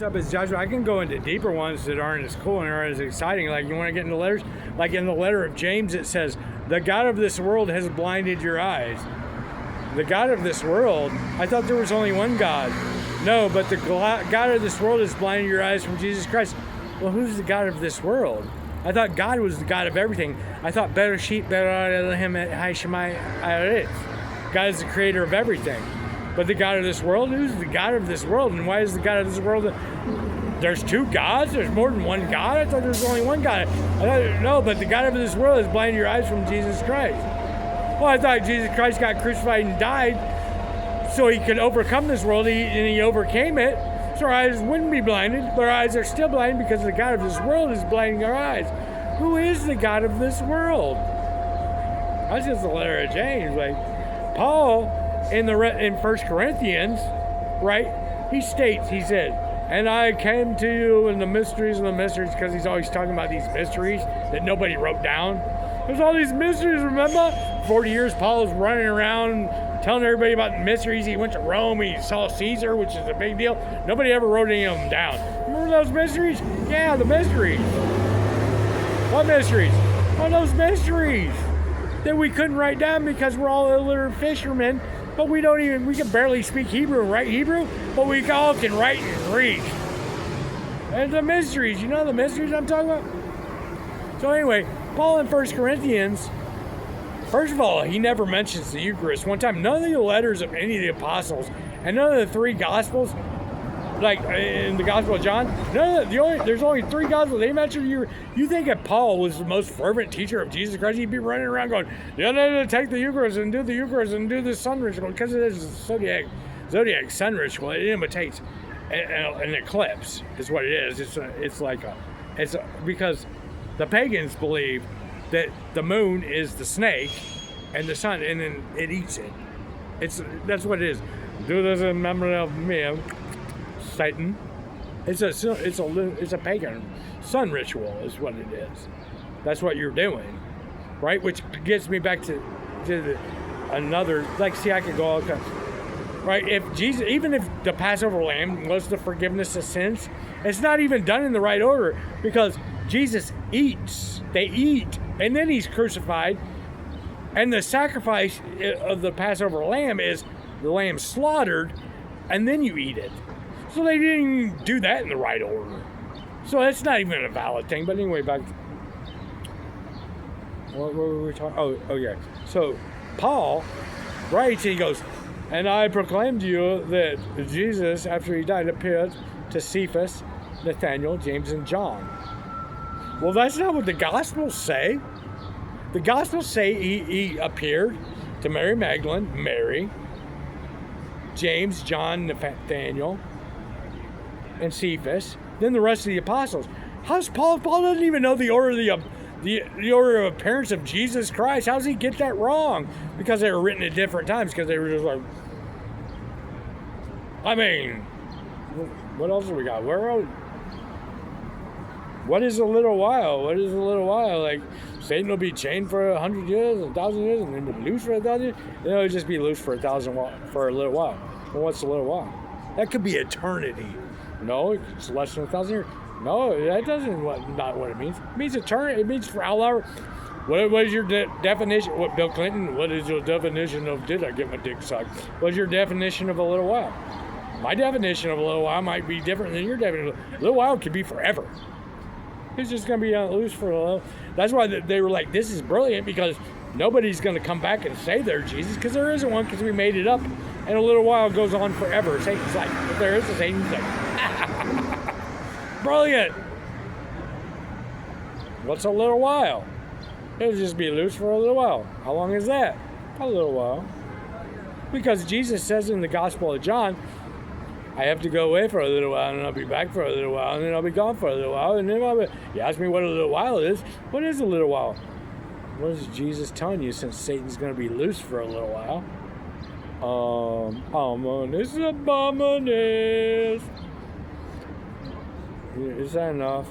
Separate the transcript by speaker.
Speaker 1: What's up, it's Joshua. I can go into deeper ones that aren't as cool and aren't as exciting. Like, you want to get into letters? Like in the letter of James, it says, the God of this world has blinded your eyes. The God of this world? I thought there was only one God. No, but the God of this world has blinded your eyes from Jesus Christ. Well, who's the God of this world? I thought God was the God of everything. I thought Bereshit bara Elohim et Hashemayim haaretz. God is the creator of everything. But the God of this world? Who's the God of this world? And why is the God of this world? There's two gods? There's more than one God? I thought there was only one God. No, but the God of this world has blinded your eyes from Jesus Christ. Well, I thought Jesus Christ got crucified and died so he could overcome this world, and he overcame it. So our eyes wouldn't be blinded, but our eyes are still blind because the God of this world is blinding our eyes. Who is the God of this world? That's just the letter of James. Like Paul in 1 Corinthians, right? He states, he said, and I came to you in the mysteries of the mysteries, because he's always talking about these mysteries that nobody wrote down. There's all these mysteries, remember? 40 years Paul was running around telling everybody about the mysteries. He went to Rome, he saw Caesar, which is a big deal. Nobody ever wrote any of them down. Remember those mysteries? Yeah, the mysteries. What mysteries? Oh, those mysteries that we couldn't write down because we're all illiterate fishermen, but we can barely speak Hebrew and write Hebrew, but we all can write and read. And the mysteries, you know the mysteries I'm talking about? So anyway, Paul in 1 Corinthians, first of all, he never mentions the Eucharist one time. None of the letters of any of the apostles, and none of the three Gospels, like in the Gospel of John, there's only three Gospels. They mention you think if Paul was the most fervent teacher of Jesus Christ, he'd be running around going, no, take the Eucharist and do the Eucharist and do the sun ritual, because it is a zodiac sun ritual. It imitates an eclipse, is what it is. It's because the pagans believe that the moon is the snake and the sun, and then it eats it. That's what it is. Do this in memory of me, Satan. It's a pagan sun ritual, is what it is. That's what you're doing, right? Which gets me back to another. Like, see, I could go all kinds. Right? Even if the Passover lamb was the forgiveness of sins, it's not even done in the right order, because Jesus eats. They eat, and then he's crucified. And the sacrifice of the Passover lamb is the lamb slaughtered, and then you eat it. So they didn't even do that in the right order. So that's not even a valid thing. But anyway, back to what were we talking? Oh yeah. So Paul writes, he goes, and I proclaim to you that Jesus, after he died, appeared to Cephas, Nathanael, James, and John. Well, that's not what the Gospels say. The Gospels say he appeared to Mary Magdalene, Mary, James, John, Nathanael, and Cephas, then the rest of the apostles. How's Paul? Paul doesn't even know the order of appearance of Jesus Christ. How does he get that wrong? Because they were written at different times, because they were just like, I mean, what else have we got? What is a little while? What is a little while? Like, Satan will be chained for 100 years, 1,000 years, and then be loose for 1,000 years? Then it'll just be loose for a little while. Well, what's a little while? That could be eternity. No, it's less than 1,000 years. No, that doesn't not what it means. It means eternity. It means for however. What is your definition? What, Bill Clinton? What is your definition of did I get my dick sucked? What's your definition of a little while? My definition of a little while might be different than your definition. A little while could be forever. It's just going to be loose for a little. That's why they were like, this is brilliant, because nobody's going to come back and say they're Jesus, because there isn't one, because we made it up. And a little while goes on forever. Satan's like, if there is a Satan's like, brilliant. What's a little while? It'll just be loose for a little while. How long is that? A little while. Because Jesus says in the Gospel of John, I have to go away for a little while, and then I'll be back for a little while, and then I'll be gone for a little while, and then you ask me what a little while is. What is a little while? What is Jesus telling you, since Satan's going to be loose for a little while? Ominous abominous. Is that enough?